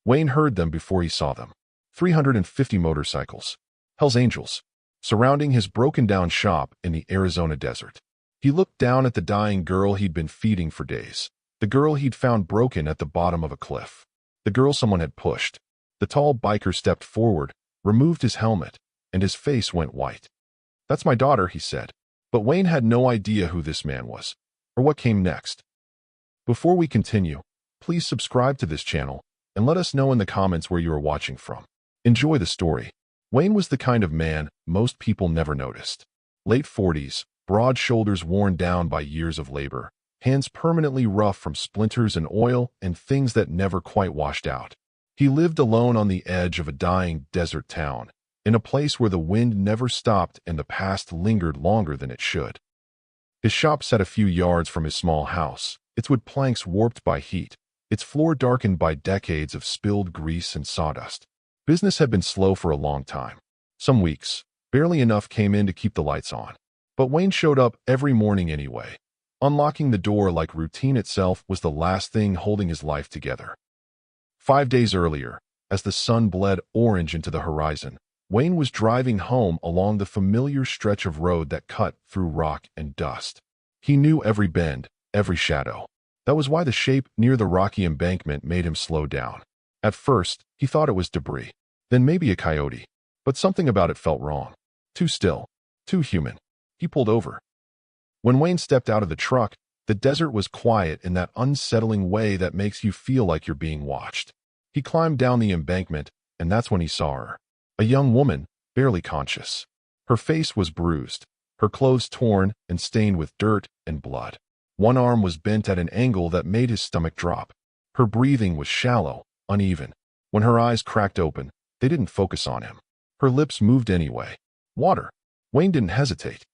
Wayne heard them before he saw them. 350 motorcycles. Hell's Angels. Surrounding his broken-down shop in the Arizona desert. He looked down at the dying girl he'd been feeding for days. The girl he'd found broken at the bottom of a cliff. The girl someone had pushed. The tall biker stepped forward, removed his helmet, and his face went white. "That's my daughter," he said. But Wayne had no idea who this man was, or what came next. Before we continue, please subscribe to this channel, and let us know in the comments where you are watching from. Enjoy the story. Wayne was the kind of man most people never noticed. Late 40s, broad shoulders worn down by years of labor, hands permanently rough from splinters and oil and things that never quite washed out. He lived alone on the edge of a dying desert town, in a place where the wind never stopped and the past lingered longer than it should. His shop sat a few yards from his small house, its wood planks warped by heat, its floor darkened by decades of spilled grease and sawdust. Business had been slow for a long time. Some weeks, barely enough came in to keep the lights on. But Wayne showed up every morning anyway. Unlocking the door like routine itself was the last thing holding his life together. 5 days earlier, as the sun bled orange into the horizon, Wayne was driving home along the familiar stretch of road that cut through rock and dust. He knew every bend, every shadow. That was why the shape near the rocky embankment made him slow down. At first, he thought it was debris, then maybe a coyote. But something about it felt wrong. Too still, too human. He pulled over. When Wayne stepped out of the truck, the desert was quiet in that unsettling way that makes you feel like you're being watched. He climbed down the embankment, and that's when he saw her. A young woman, barely conscious. Her face was bruised, her clothes torn and stained with dirt and blood. One arm was bent at an angle that made his stomach drop. Her breathing was shallow, uneven. When her eyes cracked open, they didn't focus on him. Her lips moved anyway. Water. Wayne didn't hesitate.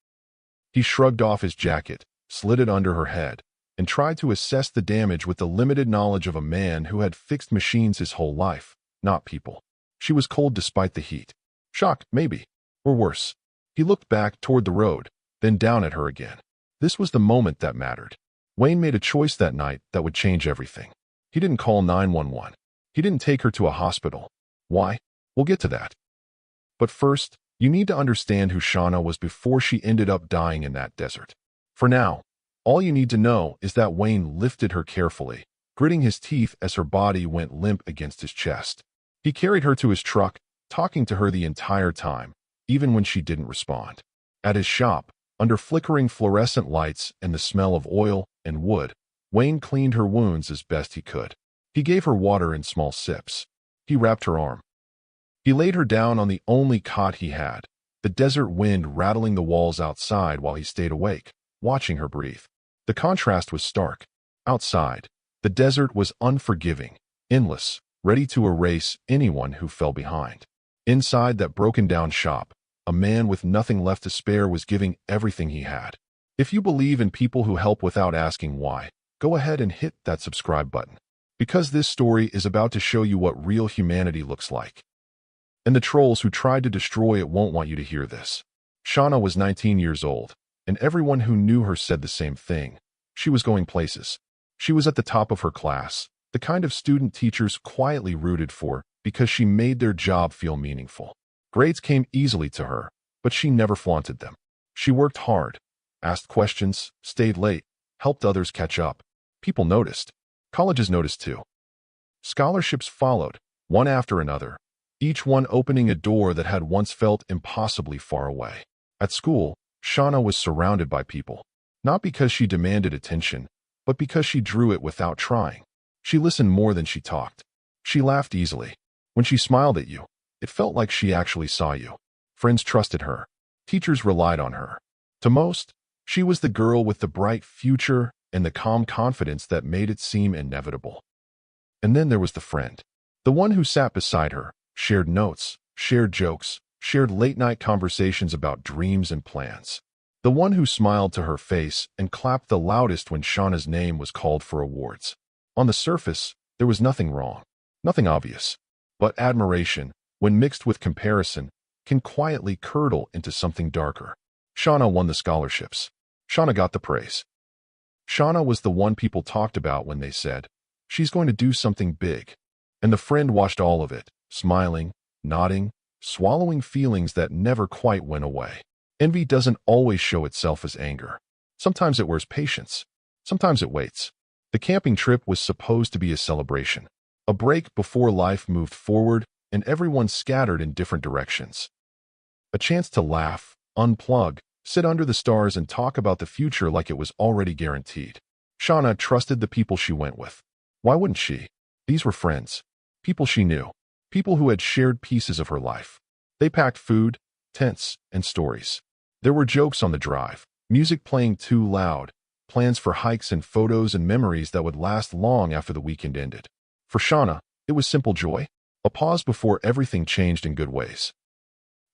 He shrugged off his jacket, slid it under her head, and tried to assess the damage with the limited knowledge of a man who had fixed machines his whole life, not people. She was cold despite the heat. Shocked, maybe. Or worse. He looked back toward the road, then down at her again. This was the moment that mattered. Wayne made a choice that night that would change everything. He didn't call 911. He didn't take her to a hospital. Why? We'll get to that. But first, you need to understand who Shauna was before she ended up dying in that desert. For now, all you need to know is that Wayne lifted her carefully, gritting his teeth as her body went limp against his chest. He carried her to his truck, talking to her the entire time, even when she didn't respond. At his shop, under flickering fluorescent lights and the smell of oil and wood, Wayne cleaned her wounds as best he could. He gave her water in small sips. He wrapped her arm. He laid her down on the only cot he had, the desert wind rattling the walls outside while he stayed awake, watching her breathe. The contrast was stark. Outside, the desert was unforgiving, endless, ready to erase anyone who fell behind. Inside that broken-down shop, a man with nothing left to spare was giving everything he had. If you believe in people who help without asking why, go ahead and hit that subscribe button. Because this story is about to show you what real humanity looks like. And the trolls who tried to destroy it won't want you to hear this. Shauna was 19 years old, and everyone who knew her said the same thing. She was going places. She was at the top of her class, the kind of student teachers quietly rooted for because she made their job feel meaningful. Grades came easily to her, but she never flaunted them. She worked hard, asked questions, stayed late, helped others catch up. People noticed. Colleges noticed too. Scholarships followed, one after another, each one opening a door that had once felt impossibly far away. At school, Shauna was surrounded by people, not because she demanded attention, but because she drew it without trying. She listened more than she talked. She laughed easily. When she smiled at you, it felt like she actually saw you. Friends trusted her. Teachers relied on her. To most, she was the girl with the bright future and the calm confidence that made it seem inevitable. And then there was the friend. The one who sat beside her, shared notes, shared jokes, shared late-night conversations about dreams and plans. The one who smiled to her face and clapped the loudest when Shauna's name was called for awards. On the surface, there was nothing wrong, nothing obvious. But admiration, when mixed with comparison, can quietly curdle into something darker. Shauna won the scholarships. Shauna got the praise. Shauna was the one people talked about when they said, "She's going to do something big." And the friend watched all of it, smiling, nodding, swallowing feelings that never quite went away. Envy doesn't always show itself as anger. Sometimes it wears patience. Sometimes it waits. The camping trip was supposed to be a celebration, a break before life moved forward and everyone scattered in different directions. A chance to laugh, unplug, sit under the stars and talk about the future like it was already guaranteed. Shauna trusted the people she went with. Why wouldn't she? These were friends, people she knew, people who had shared pieces of her life. They packed food, tents, and stories. There were jokes on the drive, music playing too loud, plans for hikes and photos and memories that would last long after the weekend ended. For Shauna, it was simple joy, a pause before everything changed in good ways.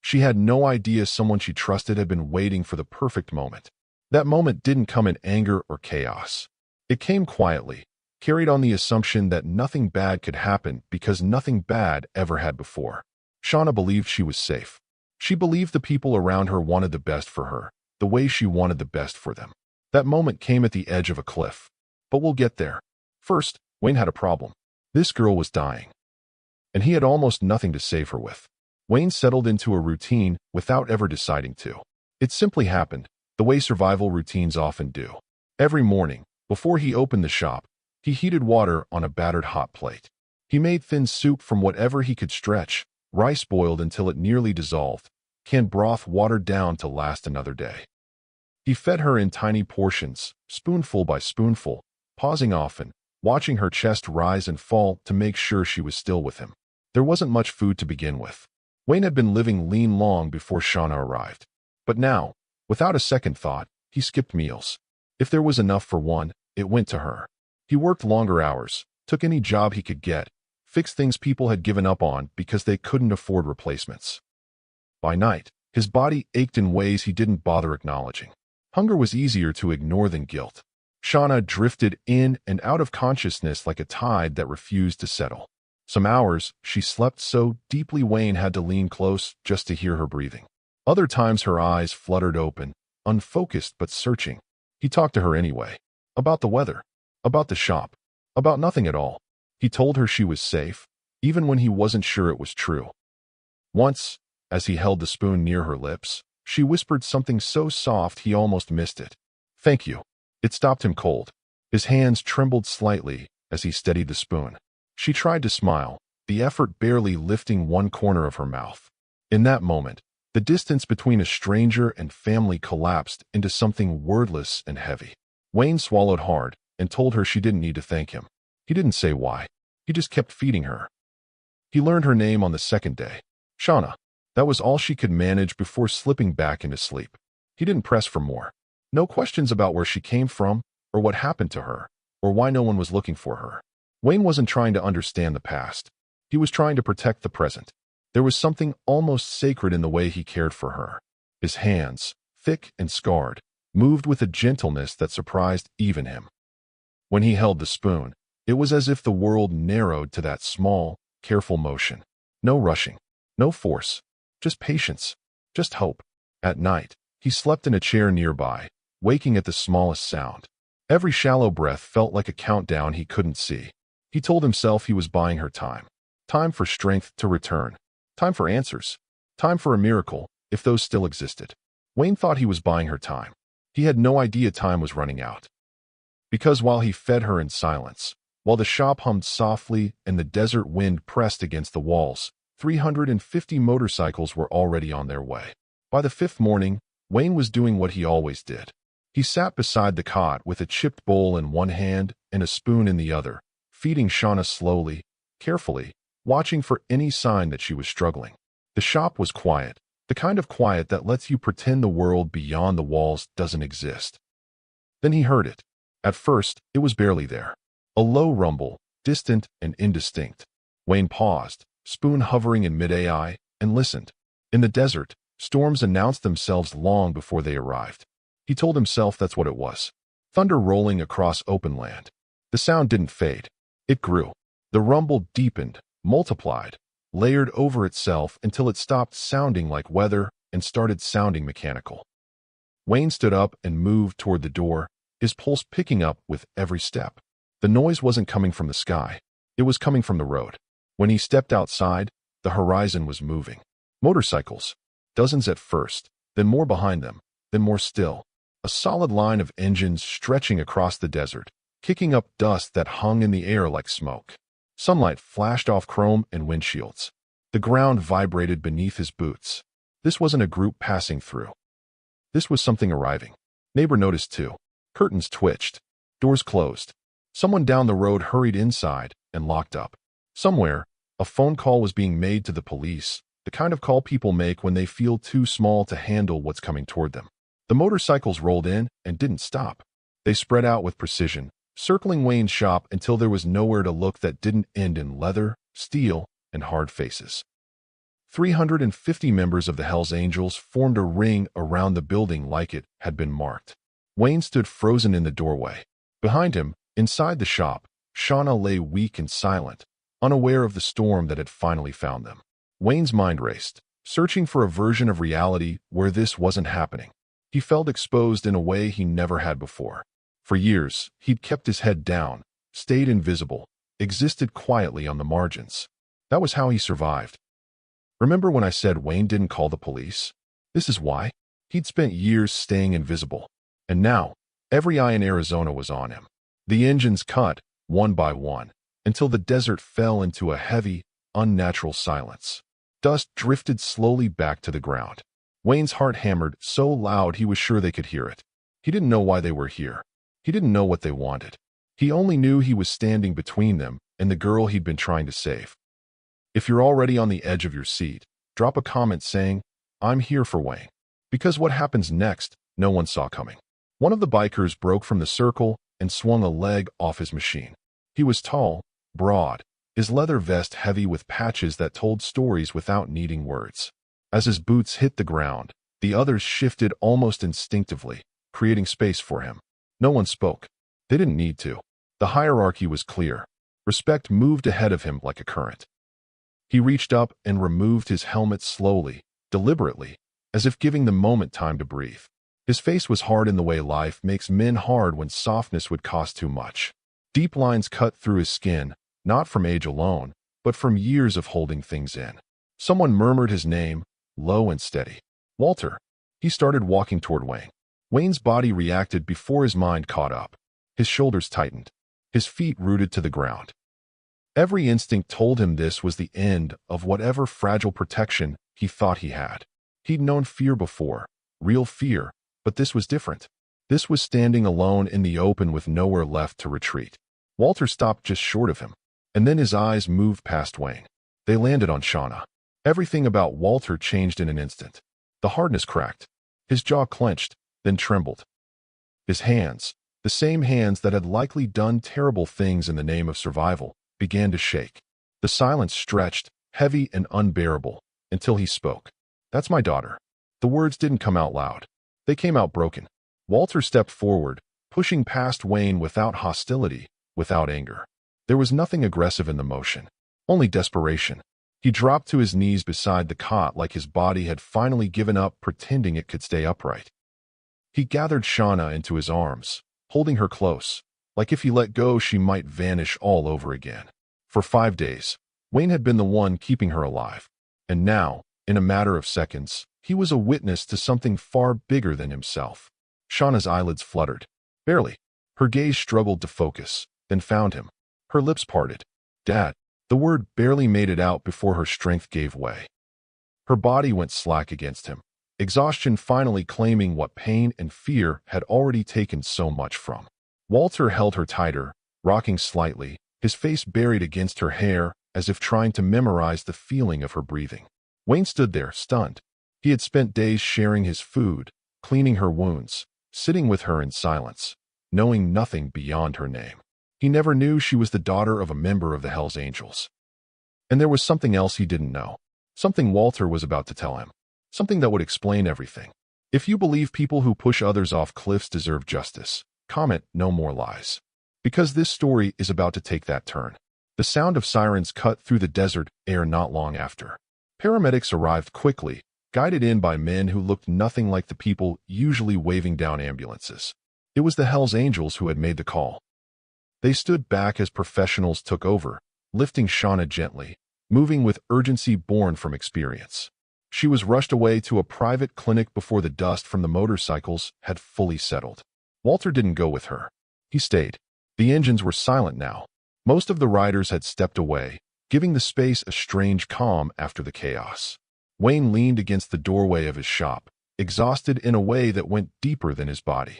She had no idea someone she trusted had been waiting for the perfect moment. That moment didn't come in anger or chaos. It came quietly, carried on the assumption that nothing bad could happen because nothing bad ever had before. Shauna believed she was safe. She believed the people around her wanted the best for her, the way she wanted the best for them. That moment came at the edge of a cliff. But we'll get there. First, Wayne had a problem. This girl was dying. And he had almost nothing to save her with. Wayne settled into a routine without ever deciding to. It simply happened, the way survival routines often do. Every morning, before he opened the shop, he heated water on a battered hot plate. He made thin soup from whatever he could stretch, rice boiled until it nearly dissolved, canned broth watered down to last another day. He fed her in tiny portions, spoonful by spoonful, pausing often, watching her chest rise and fall to make sure she was still with him. There wasn't much food to begin with. Wayne had been living lean long before Shauna arrived. But now, without a second thought, he skipped meals. If there was enough for one, it went to her. He worked longer hours, took any job he could get, fixed things people had given up on because they couldn't afford replacements. By night, his body ached in ways he didn't bother acknowledging. Hunger was easier to ignore than guilt. Shauna drifted in and out of consciousness like a tide that refused to settle. Some hours, she slept so deeply Wayne had to lean close just to hear her breathing. Other times her eyes fluttered open, unfocused but searching. He talked to her anyway. About the weather. About the shop. About nothing at all. He told her she was safe, even when he wasn't sure it was true. Once, as he held the spoon near her lips, she whispered something so soft he almost missed it. "Thank you." It stopped him cold. His hands trembled slightly as he steadied the spoon. She tried to smile, the effort barely lifting one corner of her mouth. In that moment, the distance between a stranger and family collapsed into something wordless and heavy. Wayne swallowed hard and told her she didn't need to thank him. He didn't say why. He just kept feeding her. He learned her name on the second day. Shauna. That was all she could manage before slipping back into sleep. He didn't press for more. No questions about where she came from, or what happened to her, or why no one was looking for her. Wayne wasn't trying to understand the past. He was trying to protect the present. There was something almost sacred in the way he cared for her. His hands, thick and scarred, moved with a gentleness that surprised even him. When he held the spoon, it was as if the world narrowed to that small, careful motion. No rushing, no force, just patience, just hope. At night, he slept in a chair nearby, waking at the smallest sound. Every shallow breath felt like a countdown he couldn't see. He told himself he was buying her time. Time for strength to return. Time for answers. Time for a miracle, if those still existed. Wayne thought he was buying her time. He had no idea time was running out. Because while he fed her in silence, while the shop hummed softly and the desert wind pressed against the walls, 350 motorcycles were already on their way. By the fifth morning, Wayne was doing what he always did. He sat beside the cot with a chipped bowl in one hand and a spoon in the other, feeding Shauna slowly, carefully, watching for any sign that she was struggling. The shop was quiet, the kind of quiet that lets you pretend the world beyond the walls doesn't exist. Then he heard it. At first, it was barely there. A low rumble, distant and indistinct. Wayne paused, spoon hovering in mid-AI, and listened. In the desert, storms announced themselves long before they arrived. He told himself that's what it was. Thunder rolling across open land. The sound didn't fade. It grew. The rumble deepened, multiplied, layered over itself until it stopped sounding like weather and started sounding mechanical. Wayne stood up and moved toward the door, his pulse picking up with every step. The noise wasn't coming from the sky. It was coming from the road. When he stepped outside, the horizon was moving. Motorcycles. Dozens at first, then more behind them, then more still. A solid line of engines stretching across the desert, kicking up dust that hung in the air like smoke. Sunlight flashed off chrome and windshields. The ground vibrated beneath his boots. This wasn't a group passing through. This was something arriving. Neighbor noticed too. Curtains twitched. Doors closed. Someone down the road hurried inside and locked up. Somewhere, a phone call was being made to the police, the kind of call people make when they feel too small to handle what's coming toward them. The motorcycles rolled in and didn't stop. They spread out with precision, circling Wayne's shop until there was nowhere to look that didn't end in leather, steel, and hard faces. 350 members of the Hells Angels formed a ring around the building like it had been marked. Wayne stood frozen in the doorway. Behind him, inside the shop, Shauna lay weak and silent, unaware of the storm that had finally found them. Wayne's mind raced, searching for a version of reality where this wasn't happening. He felt exposed in a way he never had before. For years, he'd kept his head down, stayed invisible, existed quietly on the margins. That was how he survived. Remember when I said Wayne didn't call the police? This is why. He'd spent years staying invisible. And now, every eye in Arizona was on him. The engines cut, one by one, until the desert fell into a heavy, unnatural silence. Dust drifted slowly back to the ground. Wayne's heart hammered so loud he was sure they could hear it. He didn't know why they were here. He didn't know what they wanted. He only knew he was standing between them and the girl he'd been trying to save. If you're already on the edge of your seat, drop a comment saying, "I'm here for Wayne." Because what happens next, no one saw coming. One of the bikers broke from the circle and swung a leg off his machine. He was tall, broad, his leather vest heavy with patches that told stories without needing words. As his boots hit the ground, the others shifted almost instinctively, creating space for him. No one spoke. They didn't need to. The hierarchy was clear. Respect moved ahead of him like a current. He reached up and removed his helmet slowly, deliberately, as if giving the moment time to breathe. His face was hard in the way life makes men hard when softness would cost too much. Deep lines cut through his skin, not from age alone, but from years of holding things in. Someone murmured his name, low and steady. Walter. He started walking toward Wayne. Wayne's body reacted before his mind caught up. His shoulders tightened. His feet rooted to the ground. Every instinct told him this was the end of whatever fragile protection he thought he had. He'd known fear before, real fear, but this was different. This was standing alone in the open with nowhere left to retreat. Walter stopped just short of him, and then his eyes moved past Wayne. They landed on Shauna. Everything about Walter changed in an instant. The hardness cracked. His jaw clenched, then trembled. His hands, the same hands that had likely done terrible things in the name of survival, began to shake. The silence stretched, heavy and unbearable, until he spoke. "That's my daughter." The words didn't come out loud. They came out broken. Walter stepped forward, pushing past Wayne without hostility, without anger. There was nothing aggressive in the motion, only desperation. He dropped to his knees beside the cot like his body had finally given up pretending it could stay upright. He gathered Shauna into his arms, holding her close, like if he let go she might vanish all over again. For 5 days, Wayne had been the one keeping her alive. And now, in a matter of seconds, he was a witness to something far bigger than himself. Shauna's eyelids fluttered. Barely. Her gaze struggled to focus, then found him. Her lips parted. "Dad." The word barely made it out before her strength gave way. Her body went slack against him, exhaustion finally claiming what pain and fear had already taken so much from. Walter held her tighter, rocking slightly, his face buried against her hair as if trying to memorize the feeling of her breathing. Wayne stood there, stunned. He had spent days sharing his food, cleaning her wounds, sitting with her in silence, knowing nothing beyond her name. He never knew she was the daughter of a member of the Hells Angels. And there was something else he didn't know. Something Walter was about to tell him. Something that would explain everything. If you believe people who push others off cliffs deserve justice, comment "no more lies." Because this story is about to take that turn. The sound of sirens cut through the desert air not long after. Paramedics arrived quickly, guided in by men who looked nothing like the people usually waving down ambulances. It was the Hells Angels who had made the call. They stood back as professionals took over, lifting Shauna gently, moving with urgency born from experience. She was rushed away to a private clinic before the dust from the motorcycles had fully settled. Walter didn't go with her. He stayed. The engines were silent now. Most of the riders had stepped away, giving the space a strange calm after the chaos. Wayne leaned against the doorway of his shop, exhausted in a way that went deeper than his body.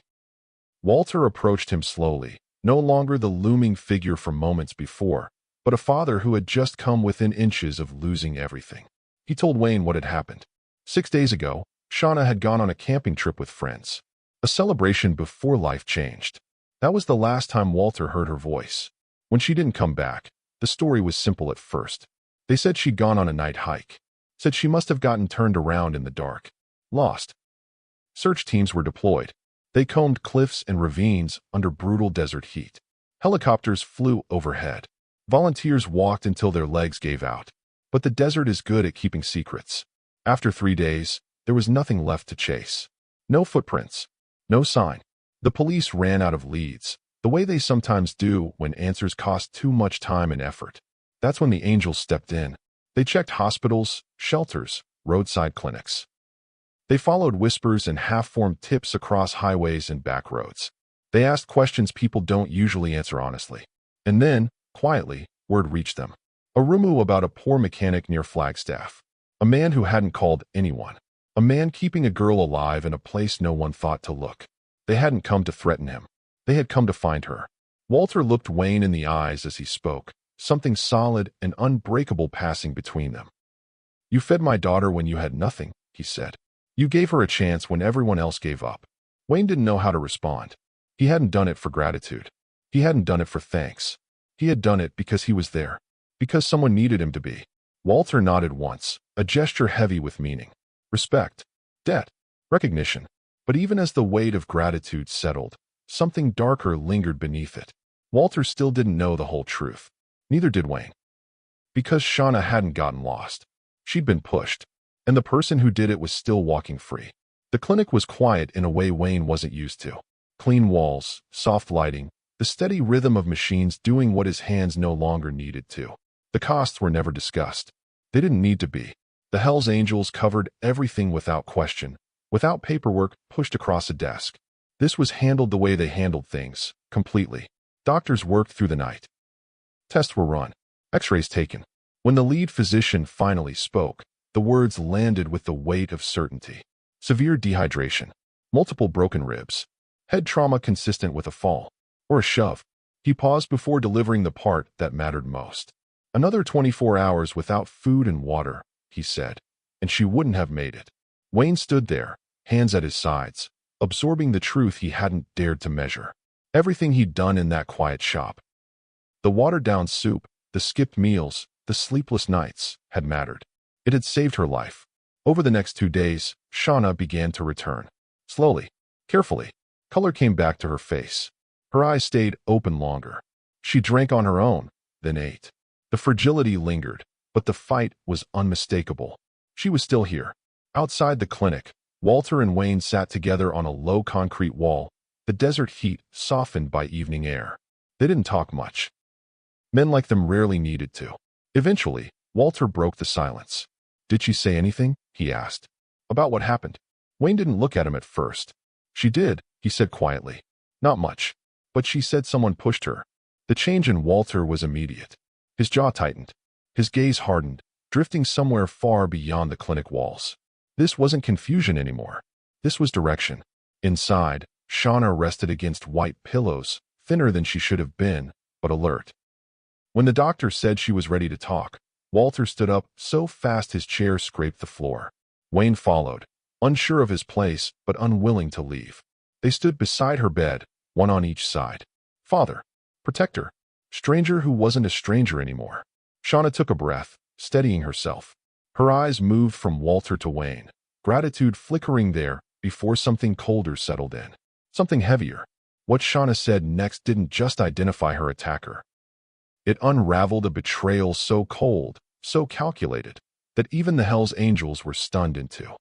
Walter approached him slowly, no longer the looming figure from moments before, but a father who had just come within inches of losing everything. He told Wayne what had happened. 6 days ago, Shauna had gone on a camping trip with friends. A celebration before life changed. That was the last time Walter heard her voice. When she didn't come back, the story was simple at first. They said she'd gone on a night hike. Said she must have gotten turned around in the dark. Lost. Search teams were deployed. They combed cliffs and ravines under brutal desert heat. Helicopters flew overhead. Volunteers walked until their legs gave out. But the desert is good at keeping secrets. After 3 days, there was nothing left to chase. No footprints. No sign. The police ran out of leads, the way they sometimes do when answers cost too much time and effort. That's when the angels stepped in. They checked hospitals, shelters, roadside clinics. They followed whispers and half-formed tips across highways and back roads. They asked questions people don't usually answer honestly. And then, quietly, word reached them. A rumor about a poor mechanic near Flagstaff. A man who hadn't called anyone. A man keeping a girl alive in a place no one thought to look. They hadn't come to threaten him. They had come to find her. Walter looked Wayne in the eyes as he spoke, something solid and unbreakable passing between them. You fed my daughter when you had nothing, he said. You gave her a chance when everyone else gave up. Wayne didn't know how to respond. He hadn't done it for gratitude. He hadn't done it for thanks. He had done it because he was there. Because someone needed him to be. Walter nodded once, a gesture heavy with meaning. Respect. Debt. Recognition. But even as the weight of gratitude settled, something darker lingered beneath it. Walter still didn't know the whole truth. Neither did Wayne. Because Shauna hadn't gotten lost. She'd been pushed. And the person who did it was still walking free. The clinic was quiet in a way Wayne wasn't used to. Clean walls, soft lighting, the steady rhythm of machines doing what his hands no longer needed to. The costs were never discussed. They didn't need to be. The Hells Angels covered everything without question, without paperwork pushed across a desk. This was handled the way they handled things, completely. Doctors worked through the night. Tests were run. X-rays taken. When the lead physician finally spoke, the words landed with the weight of certainty. Severe dehydration. Multiple broken ribs. Head trauma consistent with a fall. Or a shove. He paused before delivering the part that mattered most. Another 24 hours without food and water, he said, and she wouldn't have made it. Wayne stood there, hands at his sides, absorbing the truth he hadn't dared to measure. Everything he'd done in that quiet shop. The watered-down soup, the skipped meals, the sleepless nights, had mattered. It had saved her life. Over the next 2 days, Shauna began to return. Slowly, carefully, color came back to her face. Her eyes stayed open longer. She drank on her own, then ate. The fragility lingered, but the fight was unmistakable. She was still here. Outside the clinic, Walter and Wayne sat together on a low concrete wall, the desert heat softened by evening air. They didn't talk much. Men like them rarely needed to. Eventually, Walter broke the silence. Did she say anything? He asked. About what happened? Wayne didn't look at him at first. She did, he said quietly. Not much. But she said someone pushed her. The change in Walter was immediate. His jaw tightened. His gaze hardened, drifting somewhere far beyond the clinic walls. This wasn't confusion anymore. This was direction. Inside, Shauna rested against white pillows, thinner than she should have been, but alert. When the doctor said she was ready to talk, Walter stood up so fast his chair scraped the floor. Wayne followed, unsure of his place, but unwilling to leave. They stood beside her bed, one on each side. Father. Protector. Stranger who wasn't a stranger anymore. Shauna took a breath, steadying herself. Her eyes moved from Walter to Wayne, gratitude flickering there before something colder settled in. Something heavier. What Shauna said next didn't just identify her attacker. It unraveled a betrayal so cold, so calculated, that even the Hells Angels were stunned into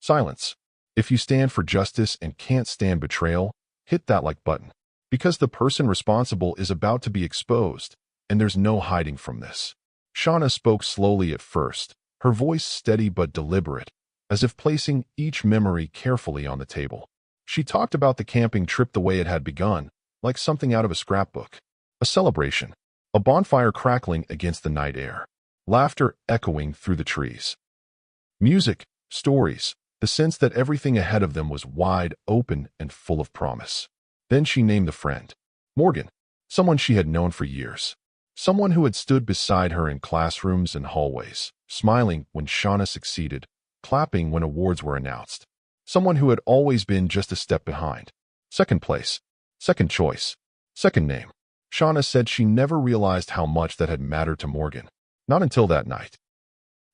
silence. If you stand for justice and can't stand betrayal, hit that like button. Because the person responsible is about to be exposed, and there's no hiding from this. Shauna spoke slowly at first, her voice steady but deliberate, as if placing each memory carefully on the table. She talked about the camping trip the way it had begun, like something out of a scrapbook. A celebration, a bonfire crackling against the night air, laughter echoing through the trees. Music, stories, the sense that everything ahead of them was wide open and full of promise. Then she named the friend. Morgan, someone she had known for years. Someone who had stood beside her in classrooms and hallways, smiling when Shauna succeeded, clapping when awards were announced. Someone who had always been just a step behind. Second place, second choice, second name. Shauna said she never realized how much that had mattered to Morgan. Not until that night.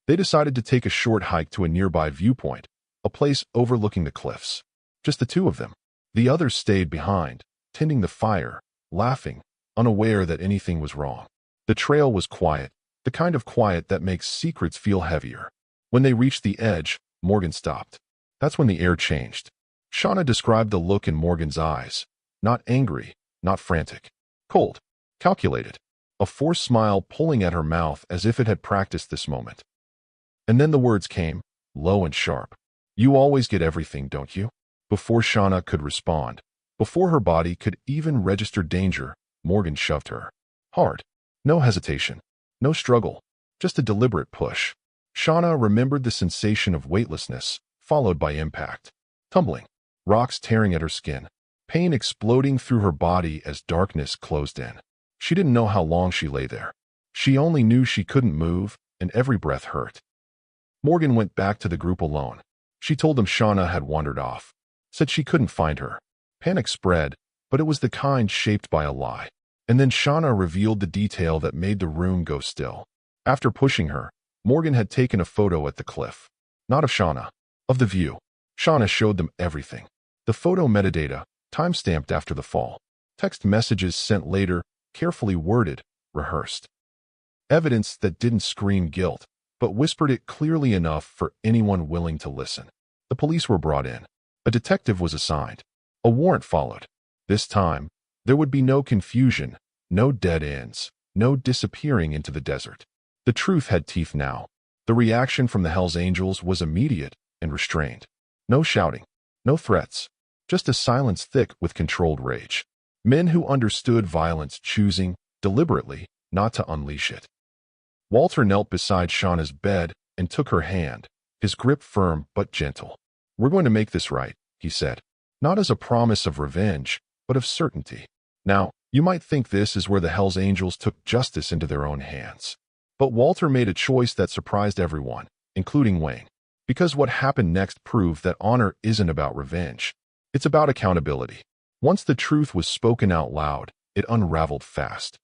They decided to take a short hike to a nearby viewpoint, a place overlooking the cliffs. Just the two of them. The others stayed behind, tending the fire, laughing, unaware that anything was wrong. The trail was quiet, the kind of quiet that makes secrets feel heavier. When they reached the edge, Morgan stopped. That's when the air changed. Shauna described the look in Morgan's eyes. Not angry, not frantic. Cold. Calculated. A forced smile pulling at her mouth as if it had practiced this moment. And then the words came, low and sharp. You always get everything, don't you? Before Shauna could respond, before her body could even register danger, Morgan shoved her. Hard. No hesitation. No struggle. Just a deliberate push. Shauna remembered the sensation of weightlessness, followed by impact. Tumbling. Rocks tearing at her skin. Pain exploding through her body as darkness closed in. She didn't know how long she lay there. She only knew she couldn't move, and every breath hurt. Morgan went back to the group alone. She told them Shauna had wandered off. Said she couldn't find her. Panic spread, but it was the kind shaped by a lie. And then Shauna revealed the detail that made the room go still. After pushing her, Morgan had taken a photo at the cliff. Not of Shauna. Of the view. Shauna showed them everything. The photo metadata, time-stamped after the fall. Text messages sent later, carefully worded, rehearsed. Evidence that didn't scream guilt, but whispered it clearly enough for anyone willing to listen. The police were brought in. A detective was assigned. A warrant followed. This time, there would be no confusion, no dead ends, no disappearing into the desert. The truth had teeth now. The reaction from the Hells Angels was immediate and restrained. No shouting, no threats, just a silence thick with controlled rage. Men who understood violence choosing, deliberately, not to unleash it. Walter knelt beside Shauna's bed and took her hand, his grip firm but gentle. We're going to make this right, he said. Not as a promise of revenge, but of certainty. Now, you might think this is where the Hells Angels took justice into their own hands. But Walter made a choice that surprised everyone, including Wayne. Because what happened next proved that honor isn't about revenge. It's about accountability. Once the truth was spoken out loud, it unraveled fast.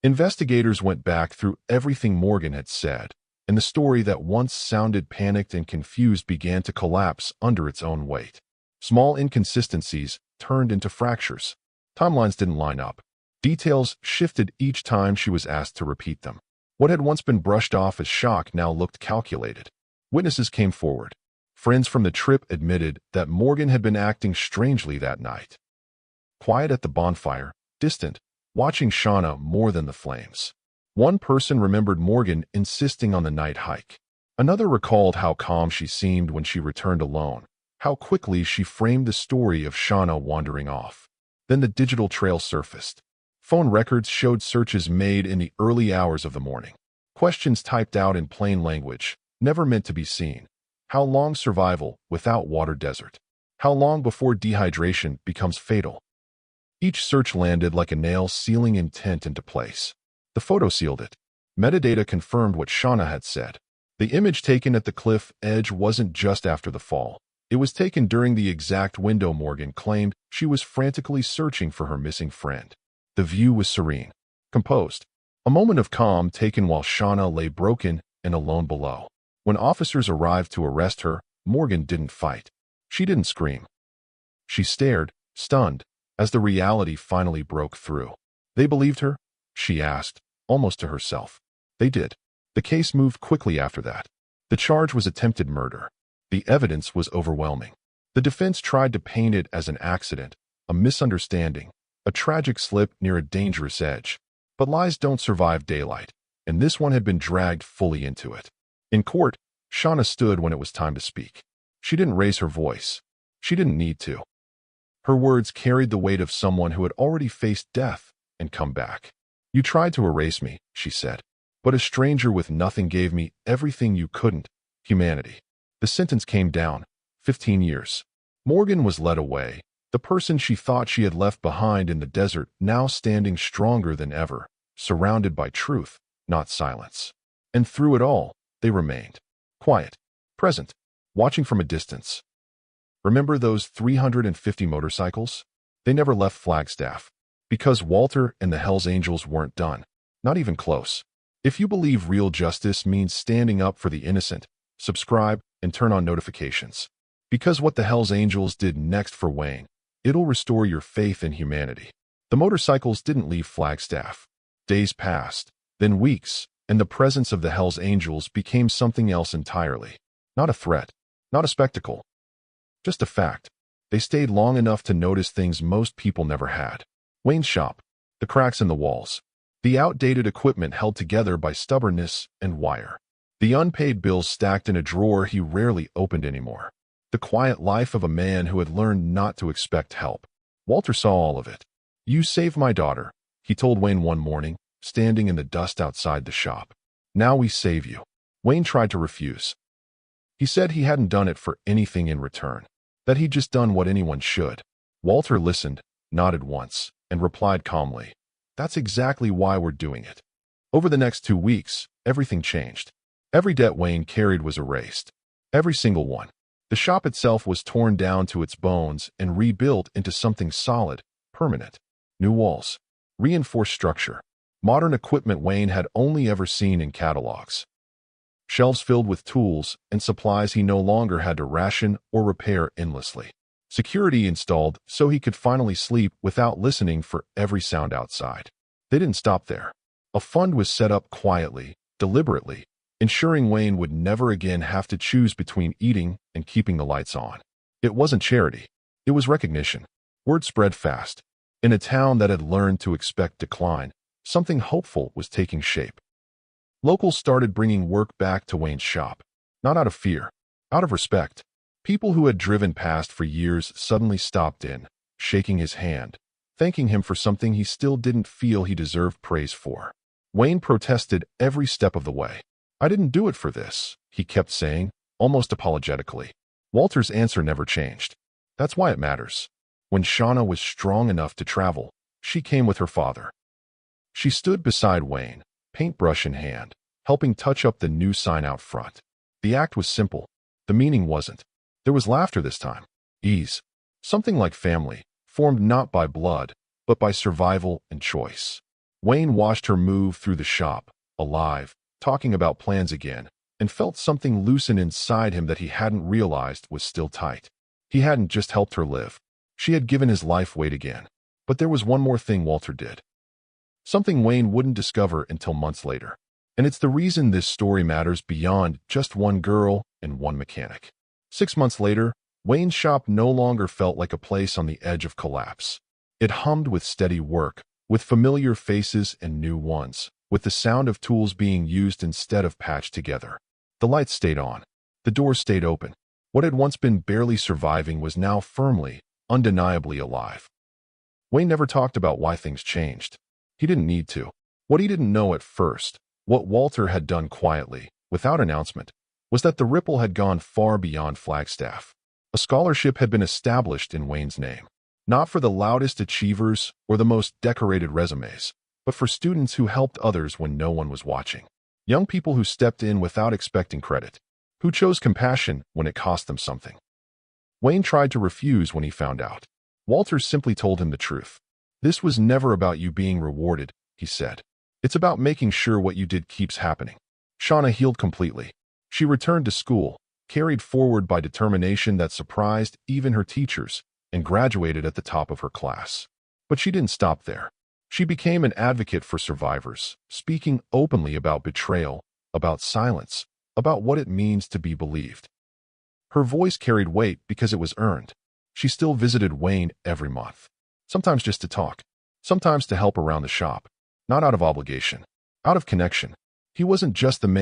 Investigators went back through everything Morgan had said, and the story that once sounded panicked and confused began to collapse under its own weight. Small inconsistencies turned into fractures. Timelines didn't line up. Details shifted each time she was asked to repeat them. What had once been brushed off as shock now looked calculated. Witnesses came forward. Friends from the trip admitted that Morgan had been acting strangely that night. Quiet at the bonfire, distant, watching Shauna more than the flames. One person remembered Morgan insisting on the night hike. Another recalled how calm she seemed when she returned alone, how quickly she framed the story of Shauna wandering off. Then the digital trail surfaced. Phone records showed searches made in the early hours of the morning. Questions typed out in plain language, never meant to be seen. How long survival without water desert? How long before dehydration becomes fatal? Each search landed like a nail sealing intent into place. The photo sealed it. Metadata confirmed what Shauna had said. The image taken at the cliff edge wasn't just after the fall. It was taken during the exact window Morgan claimed she was frantically searching for her missing friend. The view was serene, composed. A moment of calm taken while Shauna lay broken and alone below. When officers arrived to arrest her, Morgan didn't fight. She didn't scream. She stared, stunned, as the reality finally broke through. They believed her? She asked, almost to herself. They did. The case moved quickly after that. The charge was attempted murder. The evidence was overwhelming. The defense tried to paint it as an accident, a misunderstanding, a tragic slip near a dangerous edge. But lies don't survive daylight. and this one had been dragged fully into it. In court, Shauna stood when it was time to speak. She didn't raise her voice. She didn't need to. Her words carried the weight of someone who had already faced death and come back. "You tried to erase me," she said, "but a stranger with nothing gave me everything you couldn't, humanity." The sentence came down, 15 years. Morgan was led away, the person she thought she had left behind in the desert now standing stronger than ever, surrounded by truth, not silence. And through it all, they remained. Quiet, present, watching from a distance. Remember those 350 motorcycles? They never left Flagstaff. Because Walter and the Hells Angels weren't done. Not even close. If you believe real justice means standing up for the innocent, subscribe and turn on notifications. Because what the Hells Angels did next for Wayne, it'll restore your faith in humanity. The motorcycles didn't leave Flagstaff. Days passed, then weeks, and the presence of the Hells Angels became something else entirely. Not a threat, not a spectacle. Just a fact. They stayed long enough to notice things most people never had. Wayne's shop, the cracks in the walls, the outdated equipment held together by stubbornness and wire, the unpaid bills stacked in a drawer he rarely opened anymore, the quiet life of a man who had learned not to expect help. Walter saw all of it. "You saved my daughter," he told Wayne one morning, standing in the dust outside the shop. "Now we save you." Wayne tried to refuse. He said he hadn't done it for anything in return, that he'd just done what anyone should. Walter listened, nodded once, and replied calmly, "That's exactly why we're doing it." Over the next 2 weeks, everything changed. Every debt Wayne carried was erased. Every single one. The shop itself was torn down to its bones and rebuilt into something solid, permanent. New walls, reinforced structure, modern equipment Wayne had only ever seen in catalogs. Shelves filled with tools and supplies he no longer had to ration or repair endlessly. Security installed so he could finally sleep without listening for every sound outside. They didn't stop there. A fund was set up quietly, deliberately, ensuring Wayne would never again have to choose between eating and keeping the lights on. It wasn't charity. It was recognition. Word spread fast. In a town that had learned to expect decline, something hopeful was taking shape. Locals started bringing work back to Wayne's shop. Not out of fear, out of respect. People who had driven past for years suddenly stopped in, shaking his hand, thanking him for something he still didn't feel he deserved praise for. Wayne protested every step of the way. "I didn't do it for this," he kept saying, almost apologetically. Walter's answer never changed. "That's why it matters." When Shauna was strong enough to travel, she came with her father. She stood beside Wayne, paintbrush in hand, helping touch up the new sign out front. The act was simple. The meaning wasn't. There was laughter this time. Ease. Something like family, formed not by blood, but by survival and choice. Wayne watched her move through the shop, alive, talking about plans again, and felt something loosen inside him that he hadn't realized was still tight. He hadn't just helped her live. She had given his life weight again. But there was one more thing Walter did. Something Wayne wouldn't discover until months later. And it's the reason this story matters beyond just one girl and one mechanic. 6 months later, Wayne's shop no longer felt like a place on the edge of collapse. It hummed with steady work, with familiar faces and new ones, with the sound of tools being used instead of patched together. The lights stayed on. The doors stayed open. What had once been barely surviving was now firmly, undeniably alive. Wayne never talked about why things changed. He didn't need to. What he didn't know at first, what Walter had done quietly, without announcement, was that the ripple had gone far beyond Flagstaff. A scholarship had been established in Wayne's name, not for the loudest achievers or the most decorated resumes, but for students who helped others when no one was watching. Young people who stepped in without expecting credit, who chose compassion when it cost them something. Wayne tried to refuse when he found out. Walter simply told him the truth. "This was never about you being rewarded," he said. "It's about making sure what you did keeps happening." Shauna healed completely. She returned to school, carried forward by determination that surprised even her teachers, and graduated at the top of her class. But she didn't stop there. She became an advocate for survivors, speaking openly about betrayal, about silence, about what it means to be believed. Her voice carried weight because it was earned. She still visited Wayne every month, sometimes just to talk, sometimes to help around the shop, not out of obligation, out of connection. He wasn't just the man